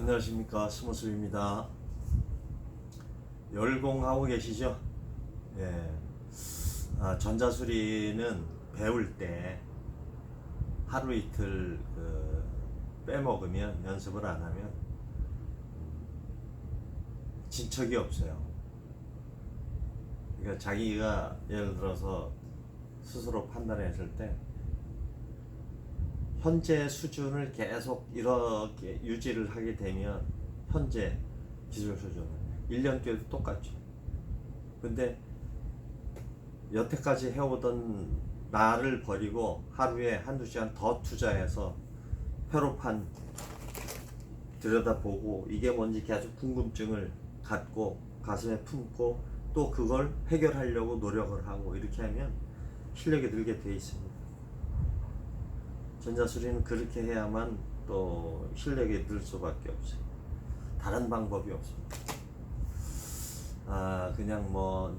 안녕하십니까, 스모스입니다. 열공하고 계시죠? 예. 전자수리는 배울 때 하루 이틀 빼먹으면, 연습을 안 하면 진척이 없어요. 그러니까 자기가 예를 들어서 스스로 판단했을 때 현재 수준을 계속 이렇게 유지를 하게 되면, 현재 기술 수준을 1년 뒤에도 똑같죠. 근데 여태까지 해오던 나를 버리고 하루에 한두 시간 더 투자해서 회로판 들여다보고 이게 뭔지 계속 궁금증을 갖고 가슴에 품고 또 그걸 해결하려고 노력을 하고, 이렇게 하면 실력이 늘게 돼 있습니다. 전자수리는 그렇게 해야만 또 실력이 늘 수밖에 없어요. 다른 방법이 없습니다. 그냥 뭐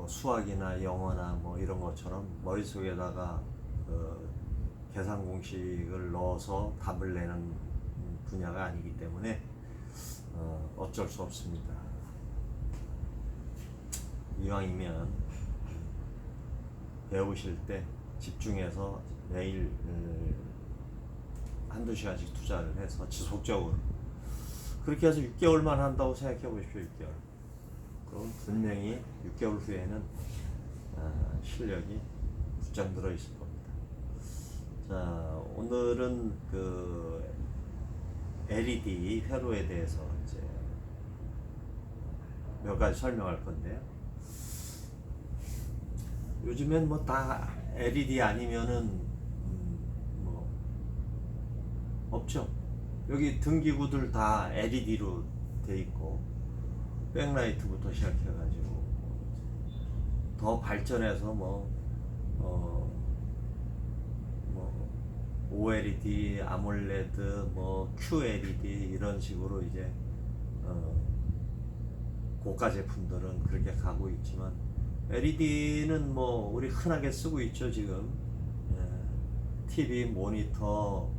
수학이나 영어나 뭐 이런 것처럼 머릿속에다가 계산 공식을 넣어서 답을 내는 분야가 아니기 때문에 어쩔 수 없습니다. 이왕이면 배우실 때 집중해서 매일 한두 시간씩 투자를 해서 지속적으로 그렇게 해서 6개월만 한다고 생각해 보십시오. 6개월. 그럼 분명히 6개월 후에는 실력이 부쩍 늘어 있을 겁니다. 자, 오늘은 그 LED 회로에 대해서 이제 몇 가지 설명할 건데요. 요즘엔 뭐 다 LED 아니면은 뭐 없죠. 여기 등기구들 다 LED로 돼 있고, 백라이트부터 시작해가지고 더 발전해서 OLED, 아몰레드, QLED 이런 식으로 이제 고가 제품들은 그렇게 가고 있지만, LED는 우리 흔하게 쓰고 있죠 지금. TV, 모니터,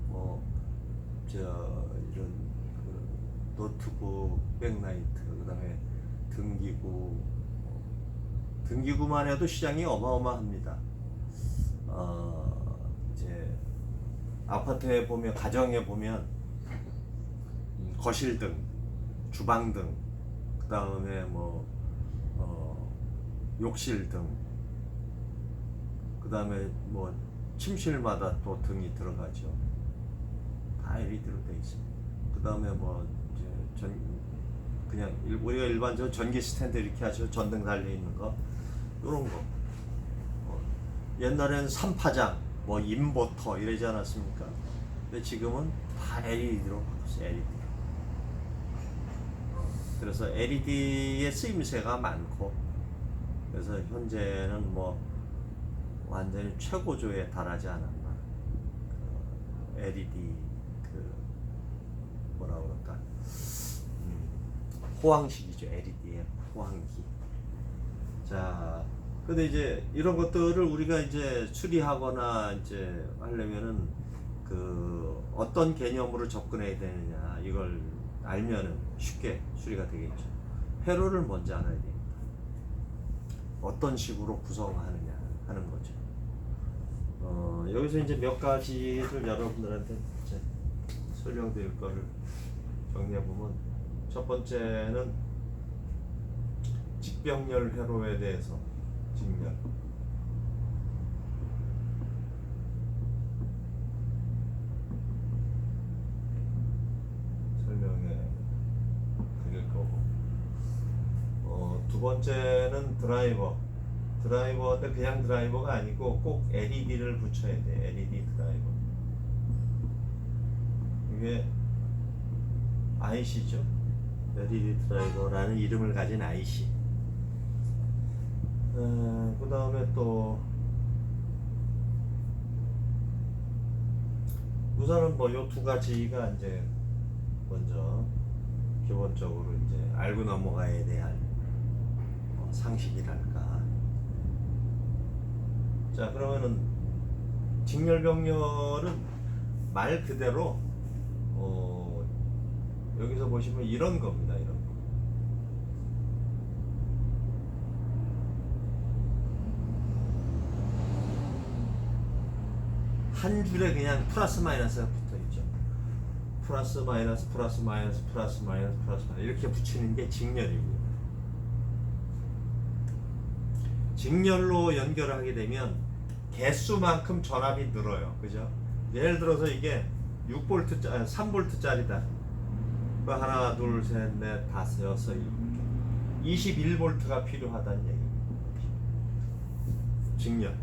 이런 노트북, 백라이트, 그다음에 등기구만 해도 시장이 어마어마합니다. 이제 아파트에 보면, 가정에 보면 거실등, 주방등, 그다음에 욕실등, 그다음에 침실마다 또 등이 들어가죠. 다 LED로 되어 있습니다. 그다음에 그냥 우리가 일반적으로 전기 스탠드 이렇게 하죠. 전등 달려 있는 거, 이런 거. 옛날에는 삼파장, 인버터 이러지 않았습니까? 근데 지금은 다 LED로 바꿨어요. LED. 그래서 LED의 쓰임새가 많고, 그래서 현재는 완전히 최고조에 달하지 않았나. LED 뭐라 그럴까, 호황식이죠. LED의 호황기. 자, 근데 이제 이런 것들을 우리가 이제 수리하거나 이제 하려면은 어떤 개념으로 접근해야 되느냐, 이걸 알면은 쉽게 수리가 되겠죠. 회로를 먼저 알아야 됩니다. 어떤 식으로 구성하느냐 하는 거죠. 여기서 이제 몇 가지를 여러분들한테 이제 설명드릴 거를 정리해보면, 첫 번째는 직병렬 회로에 대해서 설명해 드릴 거고, 두 번째는 드라이버인데 그냥 드라이버가 아니고 꼭 LED를 붙여야 돼. LED 드라이버. 이게 IC죠. LED 드라이버라는 이름을 가진 IC. 그 다음에 또 우선은 요 두 가지가 이제 먼저 기본적으로 이제 알고 넘어가야 될 상식이랄까. 자, 그러면은 직렬병렬은 말 그대로 여기서 보시면 이런 겁니다. 이런 거. 한 줄에 그냥 플러스 마이너스가 붙어 있죠. 플러스 마이너스 플러스 마이너스 플러스 마이너스 플러스 마이너스 이렇게 붙이는 게 직렬이고요. 직렬로 연결을 하게 되면 개수만큼 전압이 늘어요. 그죠? 예를 들어서 이게 6V, 3V짜리다. 하나, 둘, 셋, 넷, 다섯, 여섯, 일곱. 21V가 필요하다는 얘기입니다. 직렬.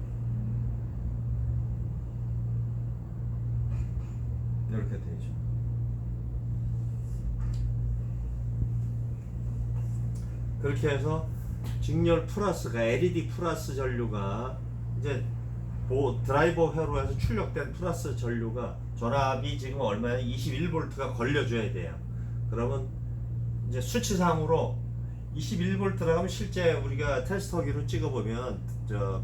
이렇게 되죠. 그렇게 해서 직렬 플러스가 LED 플러스 전류가 이제 드라이버 회로에서 출력된 플러스 전류가 전압이 지금 얼마냐 21V가 걸려줘야 돼요. 그러면 이제 수치상으로 21V라고 하면 실제 우리가 테스터기로 찍어보면 저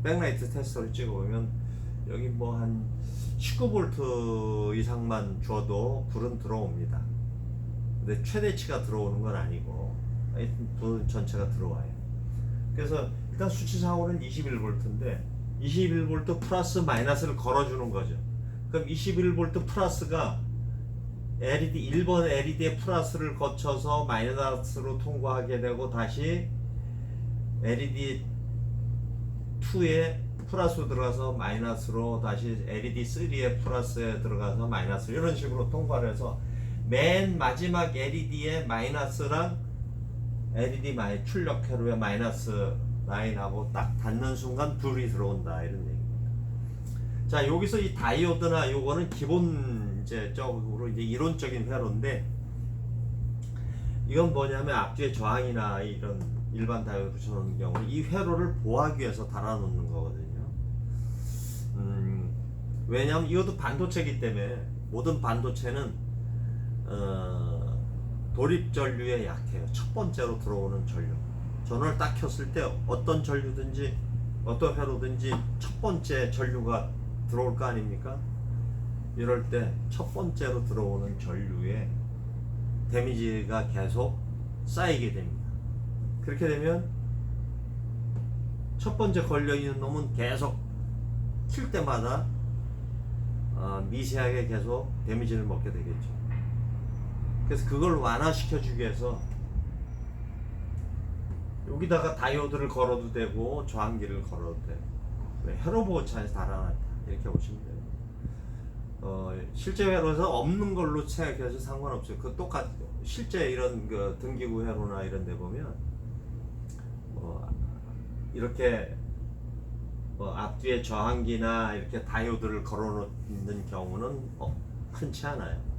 백라이트 테스터를 찍어보면 여기 뭐 한 19V 이상만 줘도 불은 들어옵니다. 근데 최대치가 들어오는 건 아니고 불 전체가 들어와요. 그래서 일단 수치상으로는 21V인데 21V 플러스 마이너스를 걸어주는 거죠. 그럼 21V 플러스가 LED 1번 LED의 플러스를 거쳐서 마이너스로 통과하게 되고 다시 LED 2에 플러스로 들어가서 마이너스로 다시 LED 3에 플러스에 들어가서 마이너스 이런 식으로 통과를 해서 맨 마지막 LED의 마이너스랑 LED 출력 회로의 마이너스 라인하고 딱 닿는 순간 불이 들어온다 이런 얘기입니다. 자, 여기서 이 다이오드나 요거는 기본적으로 이제 이론적인 회로인데 이건 뭐냐면 앞뒤의 저항이나 이런 일반 다이오드 붙여놓는 경우는 이 회로를 보호하기 위해서 달아놓는 거거든요. 왜냐하면 이것도 반도체이기 때문에 모든 반도체는 돌입 전류에 약해요. 첫 번째로 들어오는 전류. 전원을 딱 켰을 때 어떤 전류든지 어떤 회로든지 첫 번째 전류가 들어올 거 아닙니까? 이럴 때 첫 번째로 들어오는 전류에 데미지가 계속 쌓이게 됩니다. 그렇게 되면 첫 번째 걸려있는 놈은 계속 킬 때마다 미세하게 계속 데미지를 먹게 되겠죠. 그래서 그걸 완화시켜 주기 위해서 여기다가 다이오드를 걸어도 되고 저항기를 걸어도 되고 회로 보호차에서 달아놨다 이렇게 보시면 돼요. 실제 회로에서 없는 걸로 생각해서 상관없어요. 그 똑같 실제 이런 그 등기구 회로나 이런 데 보면 이렇게 앞뒤에 저항기나 이렇게 다이오드를 걸어놓는 경우는 흔치 않아요.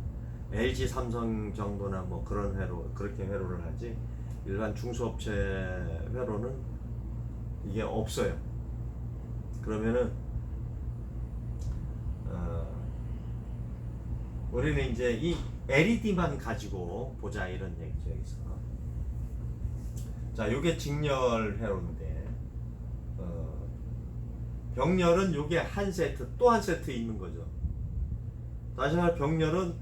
LG, 삼성 정도나 뭐 그런 회로 그렇게 회로를 하지 일반 중소업체 회로는 이게 없어요. 그러면은 우리는 이제 이 LED만 가지고 보자 이런 얘기죠. 여기서 자, 요게 직렬 회로인데 병렬은 요게 한 세트 또 한 세트 있는 거죠. 다시 말해 병렬은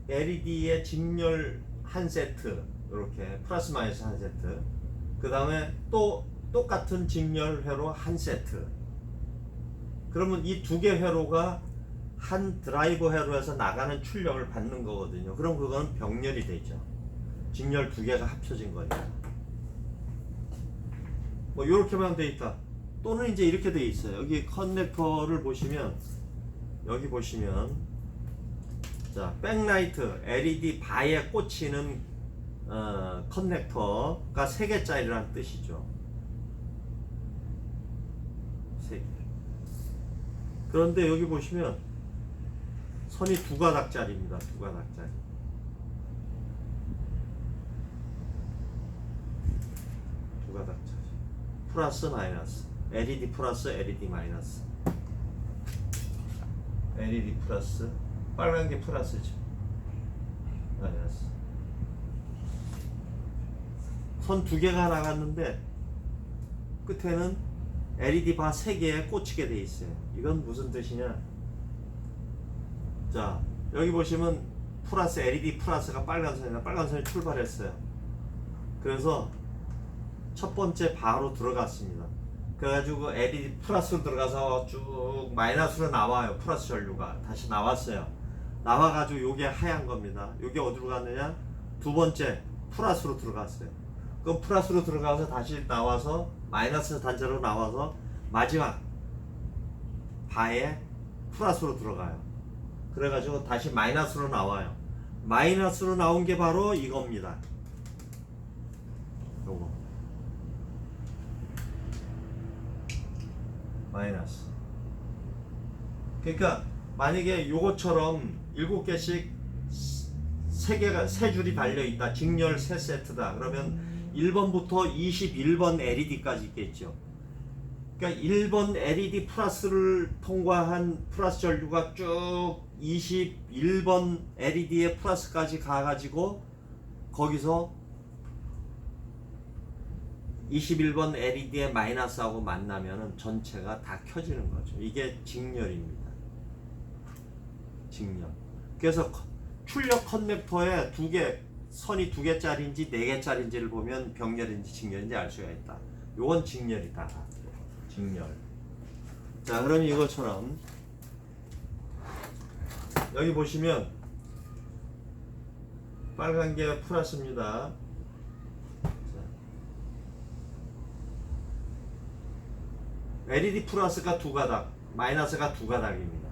LED의 직렬 한 세트 이렇게 플러스 마이너스 한 세트 그 다음에 또 똑같은 직렬 회로 한 세트. 그러면 이 두 개 회로가 한 드라이버 회로에서 나가는 출력을 받는 거거든요. 그럼 그건 병렬이 되죠. 직렬 두 개가 합쳐진 거니까. 뭐 이렇게만 돼 있다. 또는 이제 이렇게 돼 있어요. 여기 커넥터를 보시면 여기 보시면 자, 백라이트 LED 바에 꽂히는 커넥터가 3개짜리라는 뜻이죠. 3개. 그런데 여기 보시면 선이 2가닥짜리입니다. 2가닥짜리. 2가닥짜리. 플러스 마이너스. LED 플러스 LED 마이너스. LED 플러스 빨간 게 플러스죠. 마이너스. 선 2개가 나갔는데 끝에는 LED 바 3개에 꽂히게 돼 있어요. 이건 무슨 뜻이냐? 자, 여기 보시면 플러스 LED 플러스가 빨간 선이나 빨간 선이 출발했어요. 그래서 첫 번째 바로 들어갔습니다. 그래가지고 LED 플러스로 들어가서 쭉 마이너스로 나와요. 플러스 전류가 다시 나왔어요. 나와가지고 요게 하얀 겁니다. 요게 어디로 갔느냐? 두 번째 플러스로 들어갔어요. 그럼 플러스로 들어가서 다시 나와서 마이너스 단자로 나와서 마지막 바에 플러스로 들어가요. 그래가지고 다시 마이너스로 나와요. 마이너스로 나온 게 바로 이겁니다. 요거 마이너스. 그러니까 만약에 요거처럼 7개씩 3줄이 달려있다. 직렬 3세트다. 그러면 1번부터 21번 LED까지 있겠죠. 그러니까 1번 LED 플러스를 통과한 플러스 전류가 쭉 21번 LED의 플러스까지 가가지고 거기서 21번 LED의 마이너스하고 만나면은 전체가 다 켜지는 거죠. 이게 직렬입니다. 직렬. 그래서 출력 커넥터에 선이 2개짜리인지 4개짜리인지를 보면 병렬인지 직렬인지 알 수가 있다. 요건 직렬이다. 직렬. 자, 그럼 이것처럼 여기 보시면 빨간 게 플러스입니다. LED 플러스가 2가닥, 마이너스가 2가닥입니다.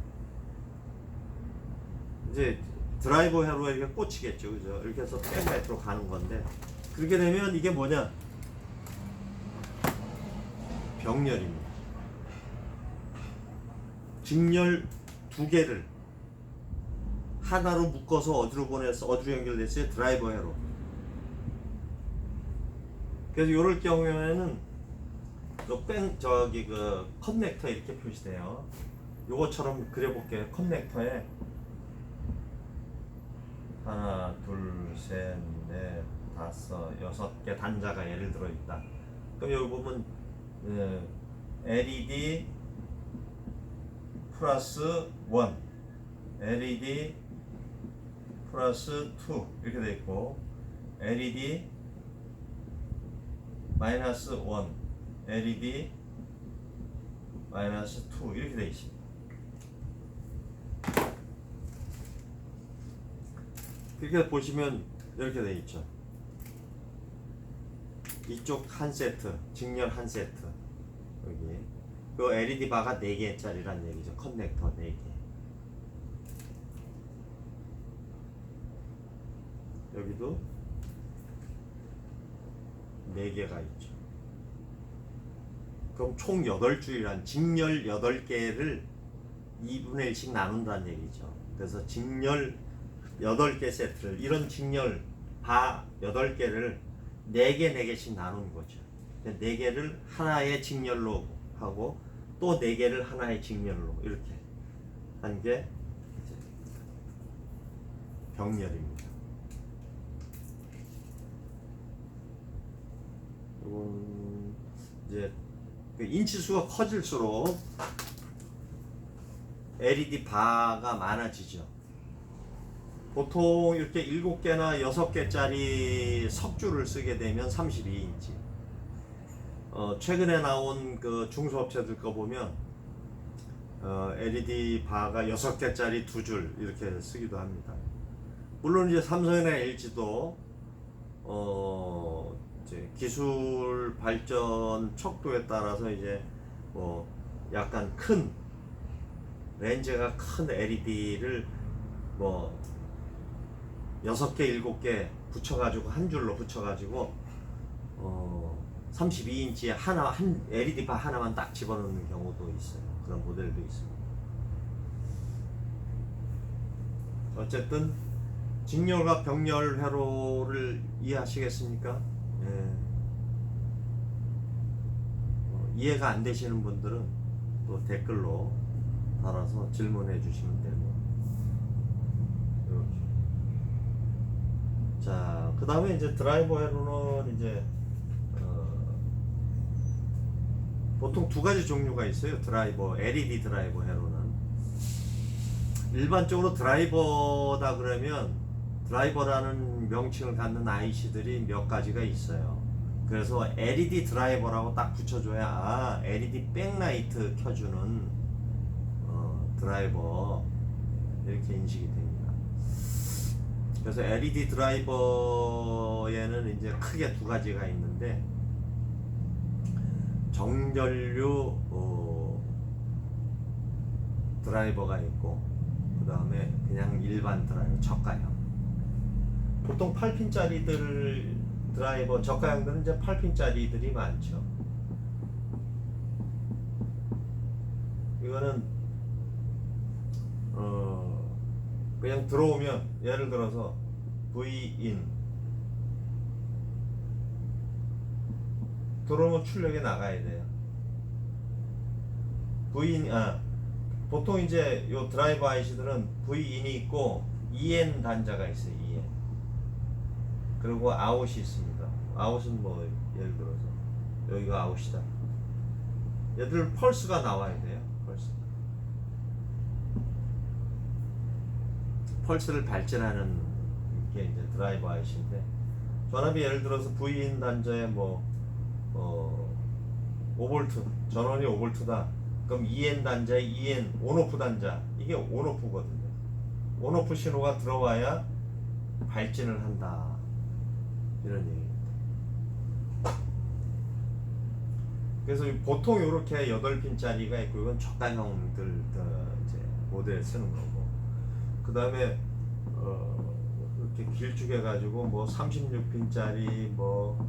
이제 드라이버 회로에 이렇게 꽂히겠죠, 그죠? 이렇게 해서 백라이트로 가는 건데, 그렇게 되면 이게 뭐냐? 병렬입니다. 직렬 2개를 하나로 묶어서 어디로 연결됐어요? 드라이버 회로. 그래서 이럴 경우에는 커넥터 이렇게 표시돼요. 요거처럼 그려볼게요. 커넥터에 하나, 둘, 셋, 넷, 다섯, 6개 단자가 예를 들어 있다. 그럼 여기 보면 LED 플러스 1, LED 플러스 2 이렇게 돼 있고, LED 마이너스 1, LED 마이너스 2 이렇게 되어 있습니다. 그렇게 보시면 이렇게 되어 있죠. 이쪽 한 세트, 직렬 한 세트. 여기 그 LED 바가 4개짜리란 얘기죠. 커넥터 4개. 여기도 4개가 있죠. 그럼 총 8줄이란 직렬 8개를 2분의 1씩 나눈다는 얘기죠. 그래서 직렬 8개 세트를, 이런 직렬 바 8개를 4개 4개씩 나눈 거죠. 4개를 하나의 직렬로 하고 또 4개를 하나의 직렬로 이렇게 한 게 병렬입니다. 이건 이제 인치수가 커질수록 LED 바가 많아지죠. 보통 이렇게 7개나 6개짜리 석줄을 쓰게 되면 32인치. 최근에 나온 그 중소업체들 거 보면 LED 바가 6개짜리 2줄 이렇게 쓰기도 합니다. 물론 이제 삼성이나 LG도 이제 기술 발전 척도에 따라서 이제 뭐 약간 큰 렌즈가 큰 LED를 뭐 6개, 7개 붙여가지고 한 줄로 붙여가지고 32인치에 한 LED 바 하나만 딱 집어넣는 경우도 있어요. 그런 모델도 있습니다. 어쨌든 직렬과 병렬 회로를 이해하시겠습니까? 예. 이해가 안 되시는 분들은 또 댓글로 달아서 질문해 주시면 되고. 이렇게. 자, 그 다음에 이제 드라이버 회로는 이제 보통 2가지 종류가 있어요. 드라이버, LED 드라이버 회로는 일반적으로 드라이버다 그러면 드라이버라는 명칭을 갖는 IC들이 몇 가지가 있어요. 그래서 LED 드라이버라고 딱 붙여줘야 아 LED 백라이트 켜주는 드라이버 이렇게 인식이 됩니다. 그래서 LED 드라이버에는 이제 크게 두 가지가 있는데 정전류 드라이버가 있고 그 다음에 그냥 일반 드라이버 저가형. 보통 8핀짜리들 드라이버 저가형들은 이제 8핀짜리들이 많죠. 이거는 그냥 들어오면 예를 들어서 Vin 들어오면 출력이 나가야 돼요. 보통 이제 요 드라이버 IC들은 Vin이 있고 EN 단자가 있어요. EN. 그리고 아웃이 있습니다. 아웃은 뭐 예를 들어서 여기가 아웃이다. 얘들 펄스가 나와야 돼요. 펄스를 발전하는 게 이제 드라이버 IC인데 전압이 예를 들어서 Vin 단자에 뭐 5V 전원이 5V다. 그럼 EN 단자에 EN 온오프 단자 이게 온오프거든요. 온오프 신호가 들어와야 발진을 한다. 이런 얘기입니다. 그래서 보통 이렇게 8핀짜리가 있고 이건 저가형들 이제 모델 쓰는 거고 그 다음에 이렇게 길쭉해 가지고 뭐 36핀짜리 뭐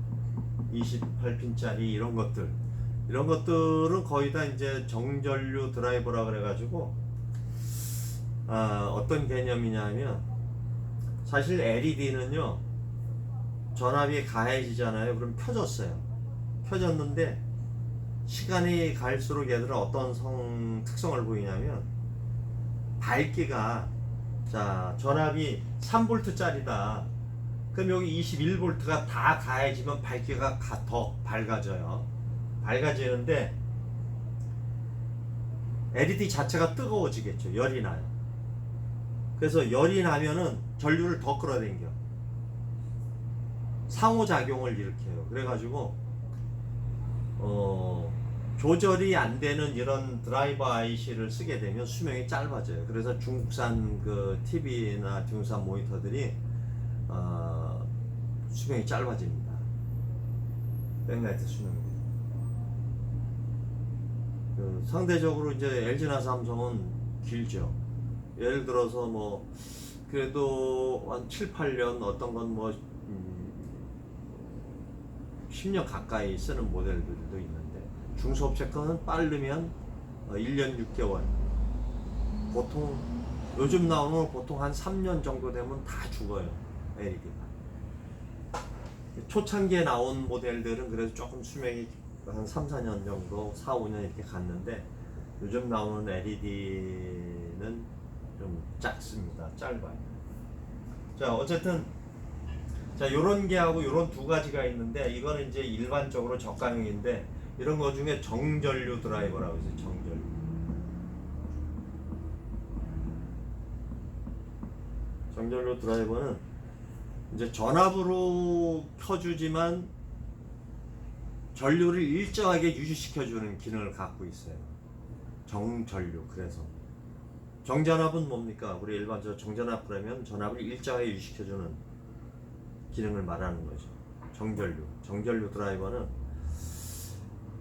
28핀짜리 이런 것들은 거의 다 이제 정전류 드라이버라 그래 가지고 어떤 개념이냐면 사실 LED는요 전압이 가해지잖아요. 그럼 켜졌는데 시간이 갈수록 얘들은 어떤 특성을 보이냐면 밝기가 자 전압이 3V짜리다. 그럼 여기 21V가 다 가해지면 밝기가 더 밝아져요. 밝아지는데 LED 자체가 뜨거워지겠죠. 열이 나요. 그래서 열이 나면은 전류를 더 끌어당겨. 상호작용을 일으켜요. 그래가지고 조절이 안 되는 이런 드라이버 IC를 쓰게 되면 수명이 짧아져요. 그래서 중국산 그 TV나 중국산 모니터들이 수명이 짧아집니다. 백라이트 수명이. 상대적으로 이제 LG나 삼성은 길죠. 예를 들어서 뭐 그래도 한 7, 8년 어떤 건 뭐 10년 가까이 쓰는 모델들도 있는데 중소업체 거는 빠르면 1년 6개월 보통 요즘 나오는 보통 한 3년 정도 되면 다 죽어요. LED가 초창기에 나온 모델들은 그래서 조금 수명이 한 3, 4년 정도 4, 5년 이렇게 갔는데 요즘 나오는 LED는 좀 짧습니다. 짧아요. 자 어쨌든 자 요런 게하고 요런 두 가지가 있는데 이거는 이제 일반적으로 저가형인데 이런 거 중에 정전류 드라이버라고 해서 정전류 드라이버는 이제 전압으로 켜주지만 전류를 일정하게 유지시켜주는 기능을 갖고 있어요. 정전류. 그래서 정전압은 뭡니까? 우리 일반적으로 정전압 그러면 전압을 일정하게 유지시켜주는 기능을 말하는 거죠. 정전류 드라이버는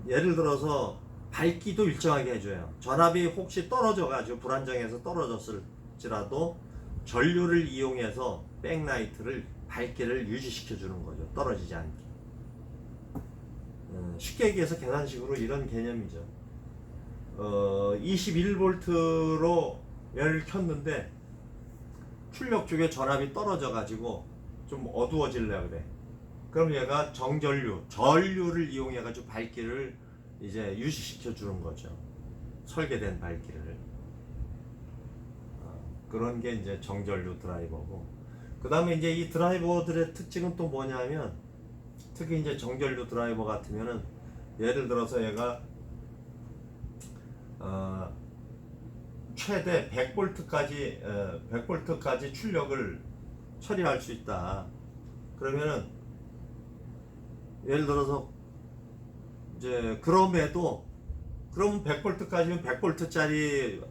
예를 들어서 밝기도 일정하게 해줘요. 전압이 혹시 떨어져가지고 불안정해서 떨어졌을지라도 전류를 이용해서 백라이트를 밝기를 유지시켜주는 거죠. 떨어지지 않게. 쉽게 얘기해서 계산식으로 이런 개념이죠. 21V로 얘를 켰는데 출력 쪽에 전압이 떨어져 가지고 좀 어두워질려 그래. 그럼 얘가 전류를 이용해 가지고 밝기를 이제 유지시켜 주는 거죠. 설계된 밝기를. 그런 게 이제 정전류 드라이버고. 그 다음에 이제 이 드라이버들의 특징은 또 뭐냐면 특히 이제 정전류 드라이버 같으면은 예를 들어서 얘가 최대 100볼트까지 100볼트까지 출력을 처리할 수 있다. 그러면은 예를 들어서 이제 그럼에도 그럼 100볼트까지면 100볼트짜리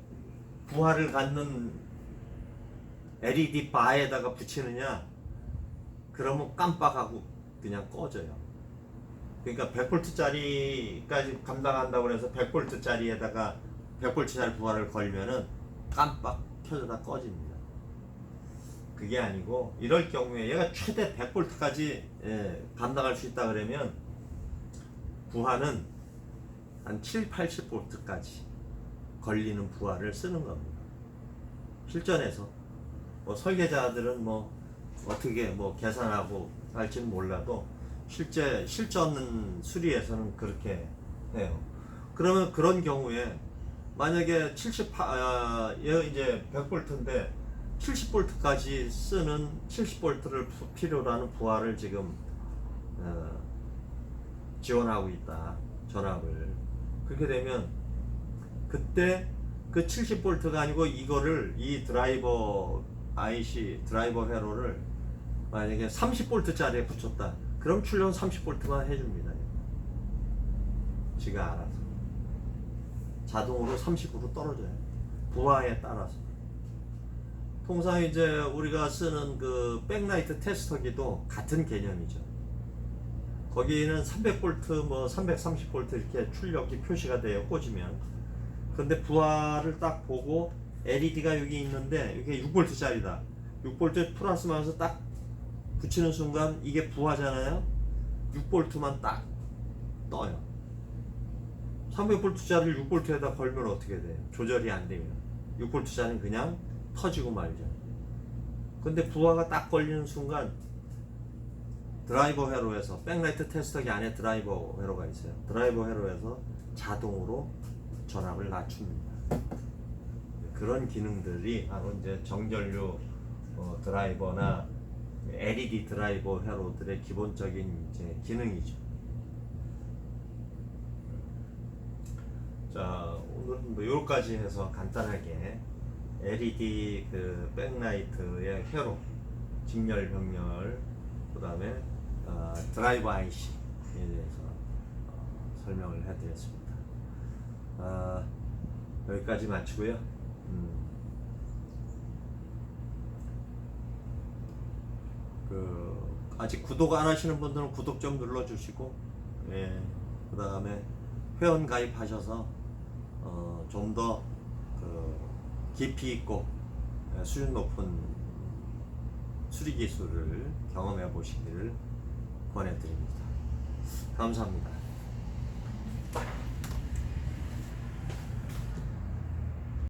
부하를 갖는 LED 바에다가 붙이느냐? 그러면 깜빡하고 그냥 꺼져요. 그러니까 100볼트짜리까지 감당한다고 해서 100볼트짜리에다가 100볼트짜리 부하를 걸면은 깜빡 켜져다 꺼집니다. 그게 아니고 이럴 경우에 얘가 최대 100볼트까지 감당할 수 있다 그러면 부하는 한 7, 80볼트까지 걸리는 부하를 쓰는 겁니다. 실전에서 뭐 설계자들은 뭐 어떻게 뭐 계산하고 할지는 몰라도 실제 실전 수리에서는 그렇게 해요. 그러면 그런 경우에 만약에 이제 100볼트인데 70볼트까지 쓰는 70볼트를 필요로 하는 부하를 지금 지원하고 있다. 전압을. 그렇게 되면 그때 그 70볼트가 아니고 이거를 이 드라이버 IC 드라이버 회로를 만약에 30볼트짜리에 붙였다. 그럼 출력은 30볼트만 해줍니다. 지가 알아서 자동으로 30으로 떨어져요. 부하에 따라서. 통상 이제 우리가 쓰는 그 백라이트 테스터기도 같은 개념이죠. 거기는 300볼트 뭐 330볼트 이렇게 출력이 표시가 돼요. 꽂으면. 근데 부하를 딱 보고 LED가 여기 있는데 이게 6볼트짜리다. 6볼트 플러스 마이너스 딱 붙이는 순간 이게 부하잖아요. 6볼트만 딱 떠요. 300볼트짜리를 6볼트에다 걸면 어떻게 돼요? 조절이 안 되면 6볼트짜리는 그냥 터지고 말죠. 근데 부하가 딱 걸리는 순간 드라이버 회로에서 백라이트 테스터기 안에 드라이버 회로가 있어요. 드라이버 회로에서 자동으로 전압을 낮춥니다. 그런 기능들이 바로 이제 정전류 드라이버나 LED 드라이버 회로들의 기본적인 이제 기능이죠. 자, 오늘은 뭐 요까지 해서 간단하게 LED 그 백라이트의 회로, 직렬, 병렬, 그 다음에 드라이버 IC에 대해서 설명을 해드렸습니다. 여기까지 마치고요. 아직 구독 안 하시는 분들은 구독 좀 눌러주시고, 그 다음에 회원 가입하셔서 좀 더 깊이 있고 수준 높은 수리 기술을 경험해 보시기를 권해드립니다. 감사합니다.